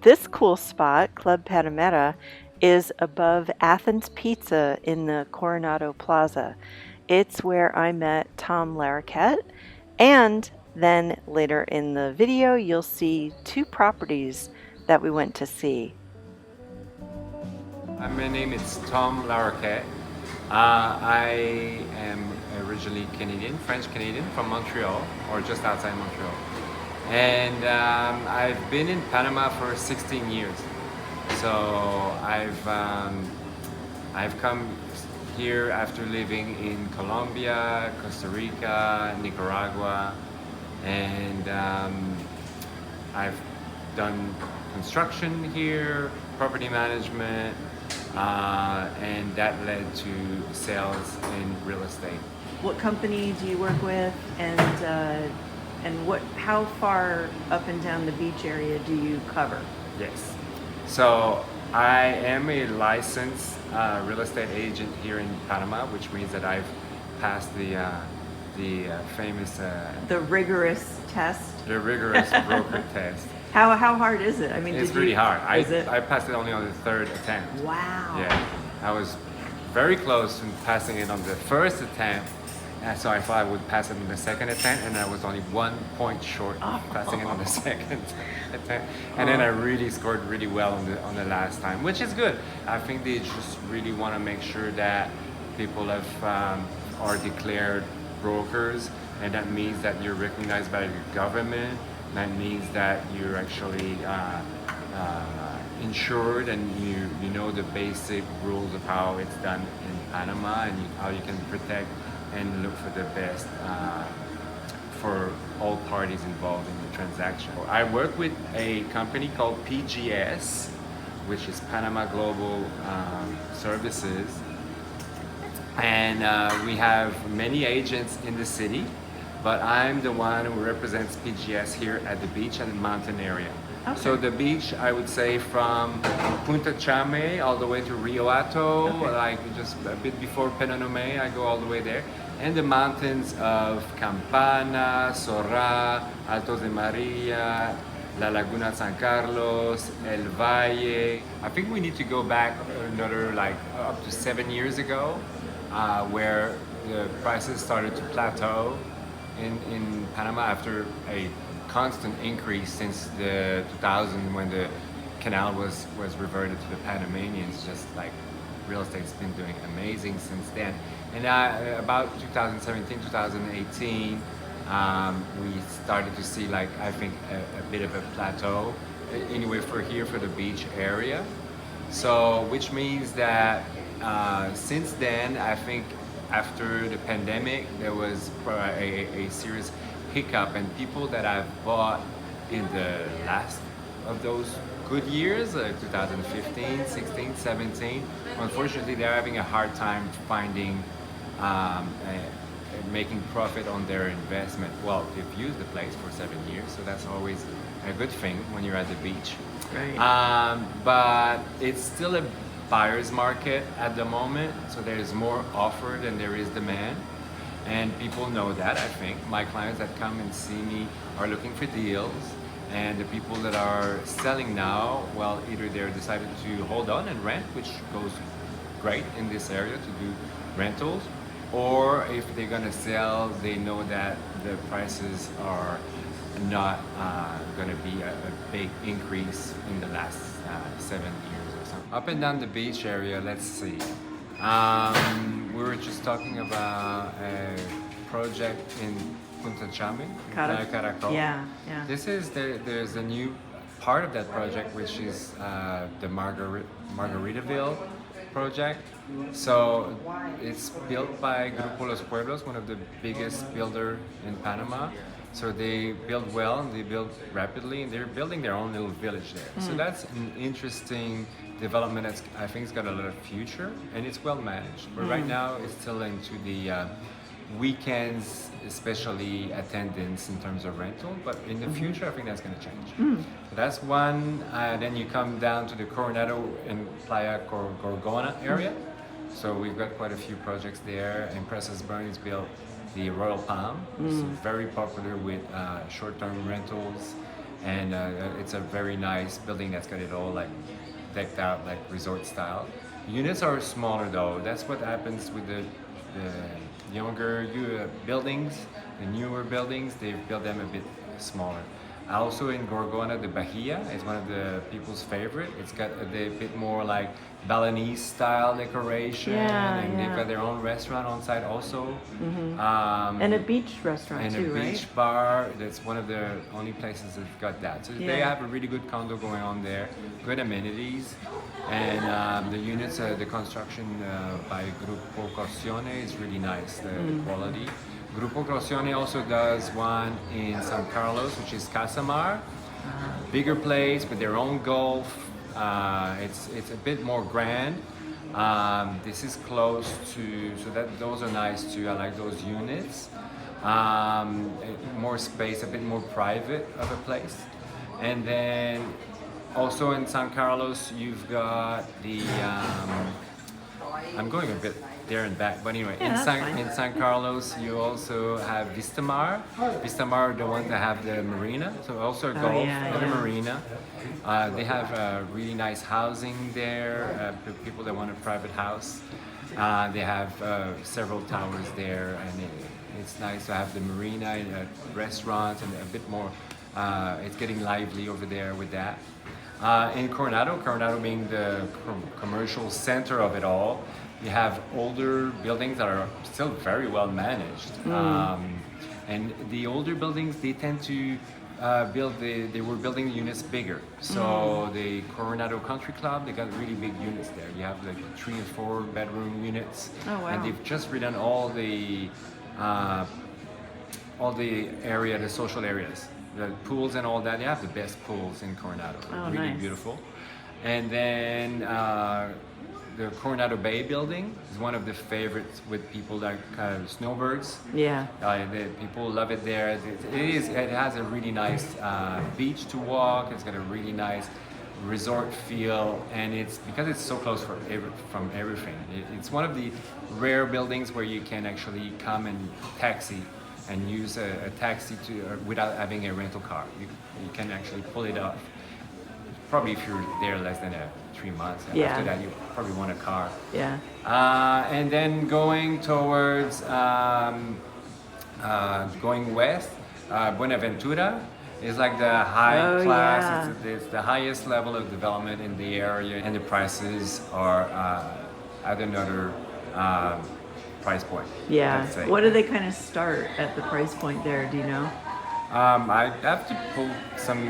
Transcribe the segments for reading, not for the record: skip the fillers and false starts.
This cool spot, Club Panamera, is above Athens Pizza in the Coronado Plaza. It's where I met Tom Larroquette, and then later in the video, you'll see two properties that we went to see. My name is Tom Larroquette. I am originally Canadian, French Canadian from Montreal, or just outside Montreal. And I've been in Panama for 16 years. So I've come here after living in Colombia, Costa Rica, Nicaragua, and I've done construction here, property management, and that led to sales in real estate. What company do you work with, and how far up and down the beach area do you cover? Yes. So I am a licensed real estate agent here in Panama, which means that I've passed the famous The rigorous test. the rigorous broker test. How hard is it? I mean, It's really hard. Is it? I passed it only on the third attempt. Wow. Yeah, I was very close to passing it on the first attempt, and so I thought I would pass it on the second attempt, and I was only 1 point short of passing it on the second attempt. And then I really scored really well on the last time, which is good. I think they just really want to make sure that people are declared brokers, and that means that you're recognized by your government. That means that you're actually insured, and you know the basic rules of how it's done in Panama, and how you can protect and look for the best for all parties involved in the transaction. I work with a company called PGS, which is Panama Global Services, and we have many agents in the city, but I'm the one who represents PGS here at the beach and the mountain area. Okay. So the beach, I would say from Punta Chame all the way to Rio Hato, Okay. like just a bit before Penanome, I go all the way there. And the mountains of Campana, Sorra, Altos de Maria, La Laguna San Carlos, El Valle. I think we need to go back another like up to 7 years ago, where the prices started to plateau in Panama after a constant increase since the 2000 when the canal was reverted to the Panamanians. Just like real estate's been doing amazing since then. And about 2017, 2018, we started to see like I think a bit of a plateau anyway for here for the beach area. So which means that since then I think after the pandemic there was a serious hiccup, and people that I've bought in the last of those good years, 2015, 16, 17, unfortunately they're having a hard time finding making profit on their investment. Well, they've used the place for 7 years, so that's always a good thing when you're at the beach. Right. But it's still a buyer's market at the moment, so there's more offer than there is demand. And people know that, I think. My clients that come and see me are looking for deals, and the people that are selling now, well, either they're decided to hold on and rent, which goes great in this area to do rentals, or if they're gonna sell, they know that the prices are not gonna be a big increase in the last 7 years or something. Up and down the beach area, let's see. We were just talking about a project in Punta Chame, Caracol. Yeah, yeah. There's a new part of that project, which is the Margaritaville project. So it's built by Grupo Los Pueblos, one of the biggest builder in Panama. So they build well and they build rapidly, and they're building their own little village there. So that's an interesting development that's I think it's got a lot of future, and it's well managed. But right now it's still into the weekends, especially attendance in terms of rental. But in the future, I think that's going to change. So that's one. Then you come down to the Coronado and Playa Gorgona area. So we've got quite a few projects there. Empresas Burns built the Royal Palm. It's very popular with short-term rentals. and it's a very nice building that's got it all like decked out like resort style. Units are smaller though. That's what happens with the younger buildings, the newer buildings. They build them a bit smaller. Also in Gorgona, the Bahia is one of the people's favorite. It's got a bit more like Balinese style decoration, and they've got their own restaurant on site also. And a beach restaurant and too, a right? beach bar. That's one of the only places that's got that. So they have a really good condo going on there, good amenities, and the units, the construction by Grupo Corsione is really nice, the quality. Grupo Corsione also does one in San Carlos, which is Casamar, bigger place with their own golf. It's a bit more grand. This is close to, so that those are nice too. I like those units. More space, a bit more private of a place. And then also in San Carlos, you've got the. I'm going a bit there and back, but anyway, in San Carlos, you also have Vistamar. Vistamar are the ones that have the marina, so also a golf and a marina. They have really nice housing there, people that want a private house. They have several towers there, and it's nice to have the marina and a restaurant and a bit more. It's getting lively over there with that. In Coronado being the commercial center of it all, you have older buildings that are still very well managed. And the older buildings, they tend to they were building the units bigger. So the Coronado Country Club, they got really big units there. You have like 3 and 4 bedroom units. Oh, wow. And they've just redone all the area, the social areas. The pools and all that, they have the best pools in Coronado. Really beautiful. And then the Coronado Bay building is one of the favorites with people that snowbirds. Yeah. The people love it there. It has a really nice beach to walk. It's got a really nice resort feel, and it's because it's so close from everything. It's one of the rare buildings where you can actually come and taxi and use a taxi without having a rental car. You can actually pull it off. Probably if you're there less than 3 months. After that, you probably want a car. Yeah. And then going towards going west, Buenaventura is like the high class. It's the highest level of development in the area, and the prices are at another price point. Yeah. What do they kind of start at the price point there? Do you know? I have to pull some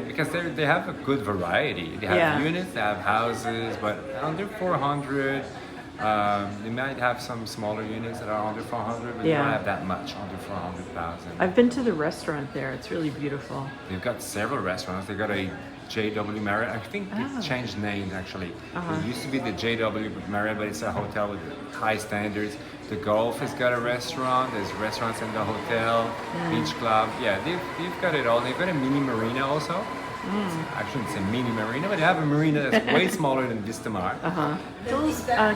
because they have a good variety. They have units, they have houses, but under 400. They might have some smaller units that are under 400, but they don't have that much under 400,000. I've been to the restaurant there. It's really beautiful. They've got several restaurants. They've got a JW Marriott. I think they changed names actually. It used to be the JW Marriott, but it's a hotel with high standards. The Gulf has got a restaurant. There's restaurants in the hotel, beach club. Yeah, they've got it all. They've got a mini marina also. Actually, it's a mini marina, but they have a marina that's way smaller than Vistamar.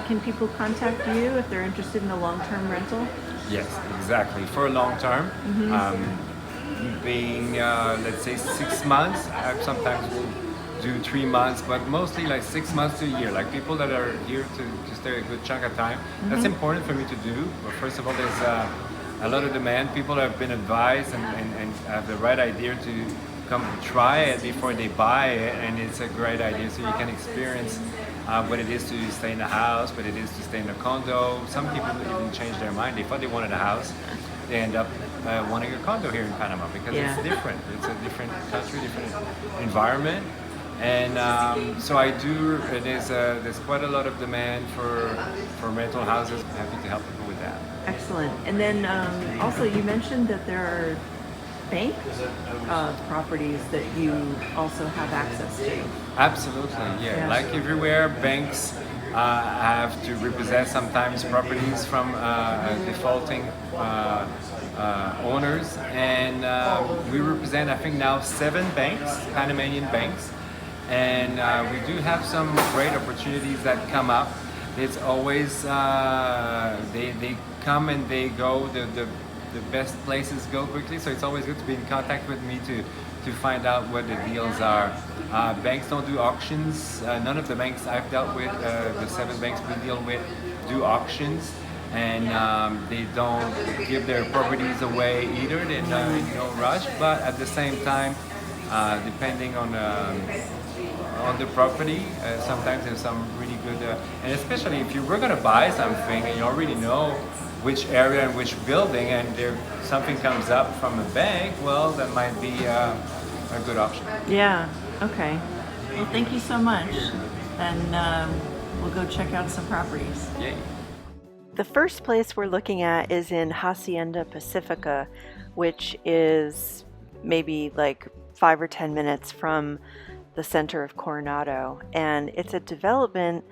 Can people contact you if they're interested in a long-term rental? Yes, exactly. For a long term, being let's say 6 months. Sometimes we'll do 3 months, but mostly like 6 months to a year. Like people that are here to stay a good chunk of time. That's important for me to do. But first of all, there's a lot of demand. People have been advised and have the right idea to come try it before they buy it, and it's a great idea. So you can experience what it is to stay in a house, what it is to stay in a condo. Some people even change their mind. They thought they wanted a house. They end up wanting a condo here in Panama because it's different. It's a different country, different environment. And so I do, there's quite a lot of demand for rental houses. I'm happy to help people with that. Excellent. And then also you mentioned that there are bank properties that you also have access to. Absolutely, yeah. Like everywhere, banks have to repossess sometimes properties from defaulting owners, and we represent, I think now 7 banks, Panamanian banks, and we do have some great opportunities that come up. It's always they come and they go. the best places go quickly. So it's always good to be in contact with me to find out what the deals are. Banks don't do auctions. None of the banks I've dealt with, the 7 banks we deal with, do auctions, and they don't give their properties away either. They're not in no rush, but at the same time, depending on the property, sometimes there's some really good, and especially if you were going to buy something and you already know which area and which building, and there something comes up from a bank, well, that might be a good option. Yeah, okay. Well, thank you so much. And we'll go check out some properties. Yay. The first place we're looking at is in Hacienda Pacifica, which is maybe like 5 or 10 minutes from the center of Coronado. And it's a development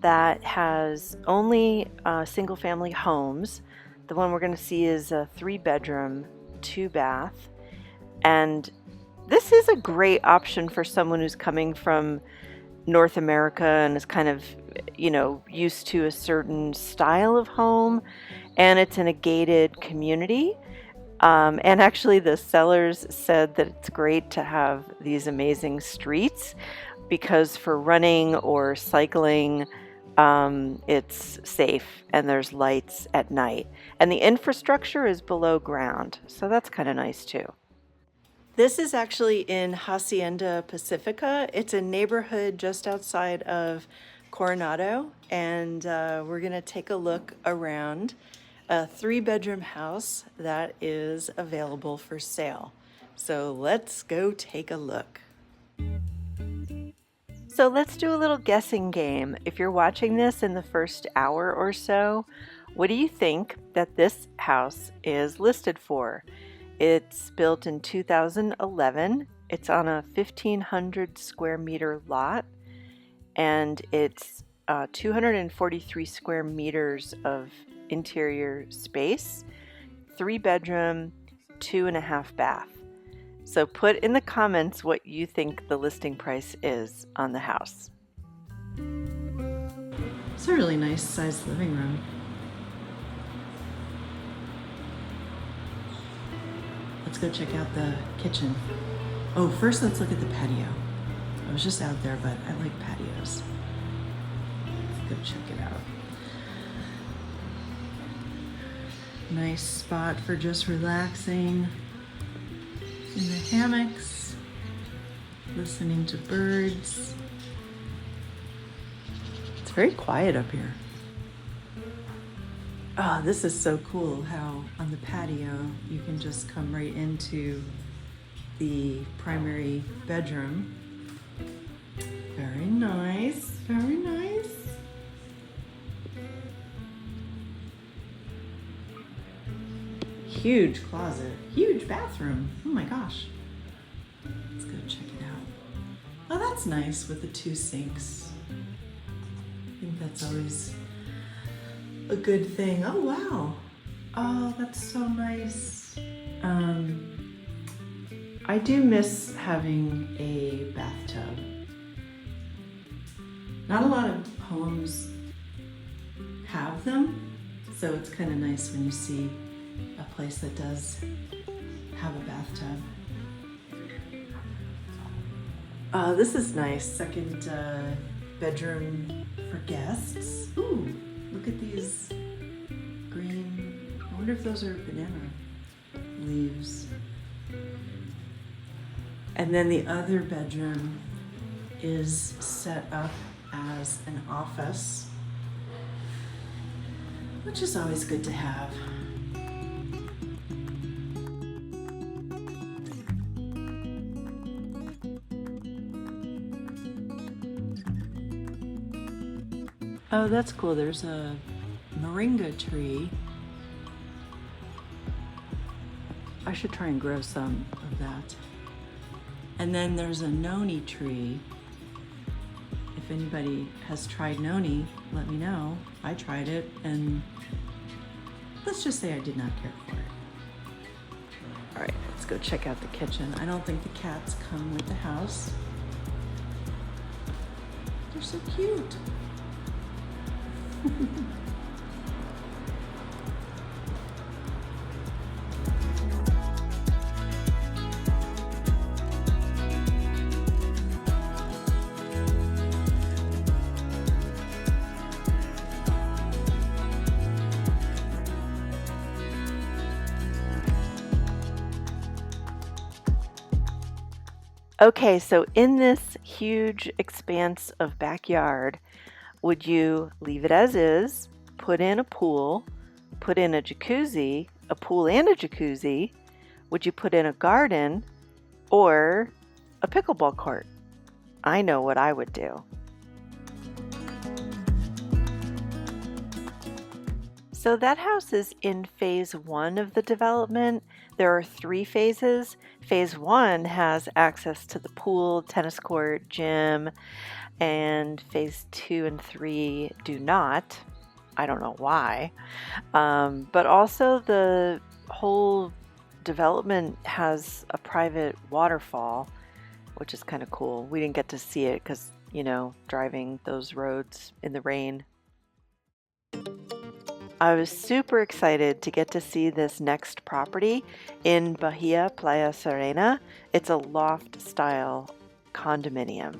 that has only single family homes. The one we're going to see is a 3-bedroom, 2-bath. And this is a great option for someone who's coming from North America and is kind of, used to a certain style of home. And it's in a gated community. And actually the sellers said that it's great to have these amazing streets because for running or cycling, it's safe and there's lights at night. And the infrastructure is below ground, so that's kind of nice too. This is actually in Hacienda Pacifica. It's a neighborhood just outside of Coronado, and we're gonna take a look around a 3-bedroom house that is available for sale. So let's go take a look. So let's do a little guessing game. If you're watching this in the first hour or so, what do you think that this house is listed for? It's built in 2011. It's on a 1,500 square meter lot, and it's 243 square meters of interior space, 3-bedroom, 2.5 bath. So put in the comments what you think the listing price is on the house. It's a really nice sized living room. Let's go check out the kitchen. Oh, first let's look at the patio. I was just out there, but I like patios. Let's go check it out. Nice spot for just relaxing in the hammocks, listening to birds. It's very quiet up here. Oh, this is so cool how on the patio you can just come right into the primary bedroom. Very nice, very nice. Huge closet, huge bathroom. Oh my gosh. Let's go check it out. Oh, that's nice with the 2 sinks. I think that's always a good thing. Oh, wow. Oh, that's so nice. I do miss having a bathtub. Not a lot of homes have them, so it's kind of nice when you see a place that does have a bathtub. This is nice. Second bedroom for guests. Ooh, look at these green, I wonder if those are banana leaves. And then the other bedroom is set up as an office, which is always good to have. Oh, that's cool. There's a moringa tree. I should try and grow some of that. And then there's a noni tree. If anybody has tried noni, let me know. I tried it, and let's just say I did not care for it. All right, let's go check out the kitchen. I don't think the cats come with the house. They're so cute. Okay, so in this huge expanse of backyard, would you leave it as is, put in a pool, put in a jacuzzi, a pool and a jacuzzi? Would you put in a garden or a pickleball court? I know what I would do. So that house is in phase one of the development. There are 3 phases. Phase one has access to the pool, tennis court, gym, and phase 2 and 3 do not. I don't know why. But also the whole development has a private waterfall, which is kind of cool. We didn't get to see it because, driving those roads in the rain. I was super excited to get to see this next property in Bahia Playa Serena. It's a loft style condominium.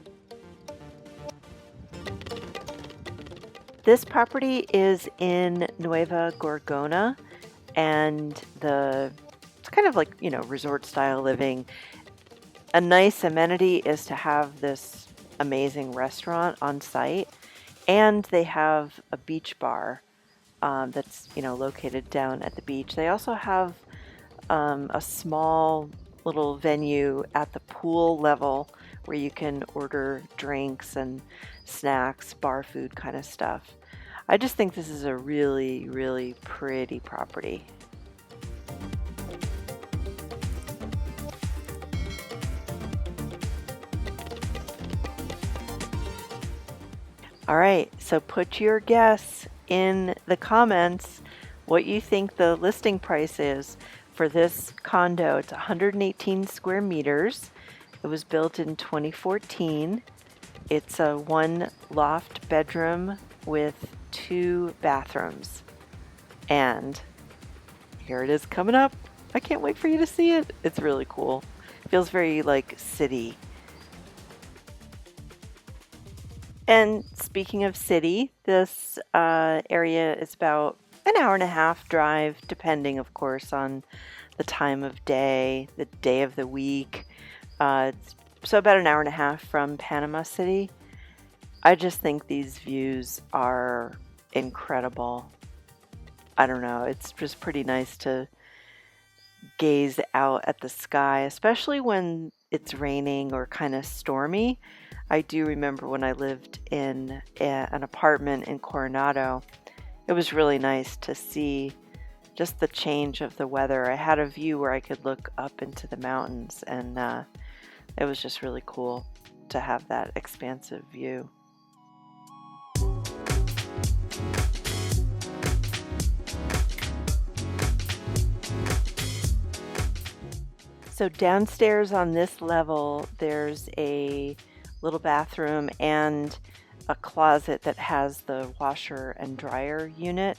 This property is in Nueva Gorgona, and it's kind of like, resort style living. A nice amenity is to have this amazing restaurant on site, and they have a beach bar that's located down at the beach. They also have a small little venue at the pool level where you can order drinks and snacks, bar food kind of stuff. I just think this is a really, really pretty property. All right, so put your guess in the comments what you think the listing price is for this condo. It's 118 square meters. It was built in 2014. It's a 1 loft bedroom with 2 bathrooms. And here it is coming up. I can't wait for you to see it. It's really cool. It feels very like city. And speaking of city, this area is about an hour and a half drive, depending, of course, on the time of day, the day of the week. So about an hour and a half from Panama City. I just think these views are incredible. I don't know, it's just pretty nice to gaze out at the sky, especially when it's raining or kind of stormy. I do remember when I lived in an apartment in Coronado, it was really nice to see just the change of the weather. I had a view where I could look up into the mountains, and it was just really cool to have that expansive view. So downstairs on this level, there's a little bathroom and a closet that has the washer and dryer unit.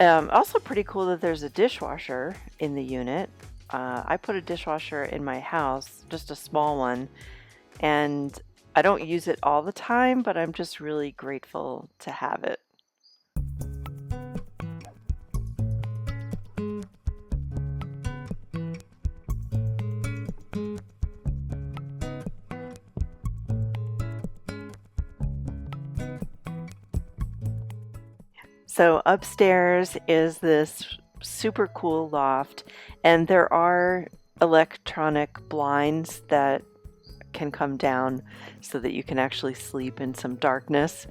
Also pretty cool that there's a dishwasher in the unit. I put a dishwasher in my house, just a small one, and I don't use it all the time, but I'm just really grateful to have it. So upstairs is this super cool loft, and there are electronic blinds that can come down so that you can actually sleep in some darkness.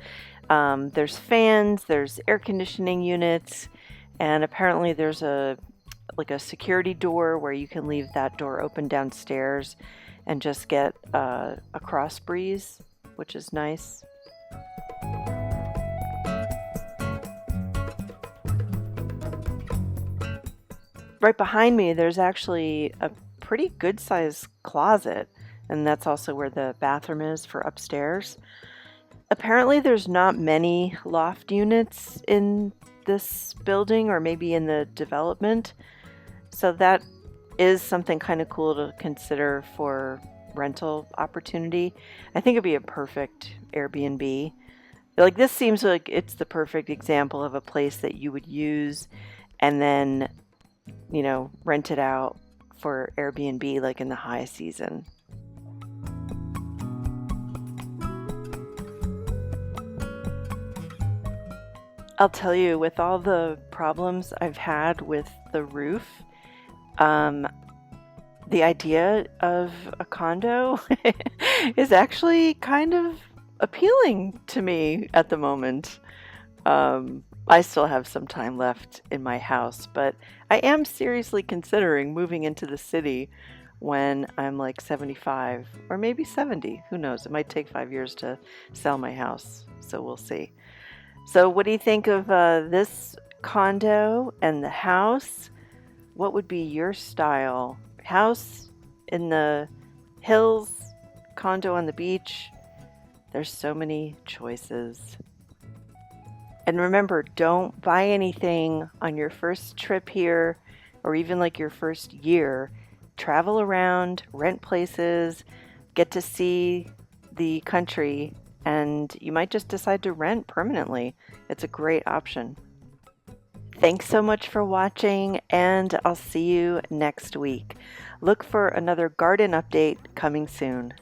There's fans, there's air conditioning units, and apparently there's a security door where you can leave that door open downstairs and just get a cross breeze, which is nice. Right behind me, there's actually a pretty good sized closet, and that's also where the bathroom is for upstairs. Apparently, there's not many loft units in this building, or maybe in the development, so that is something kind of cool to consider for rental opportunity. I think it'd be a perfect Airbnb. Like, this seems like it's the perfect example of a place that you would use and then rent it out for Airbnb like in the high season. I'll tell you, with all the problems I've had with the roof, um, the idea of a condo is actually kind of appealing to me at the moment. I still have some time left in my house, but I am seriously considering moving into the city when I'm like 75 or maybe 70. Who knows? It might take 5 years to sell my house, so we'll see. So, what do you think of this condo and the house? What would be your style? House in the hills, condo on the beach? There's so many choices. And remember, don't buy anything on your first trip here or even like your first year. Travel around, rent places, get to see the country, and you might just decide to rent permanently. It's a great option. Thanks so much for watching, and I'll see you next week. Look for another garden update coming soon.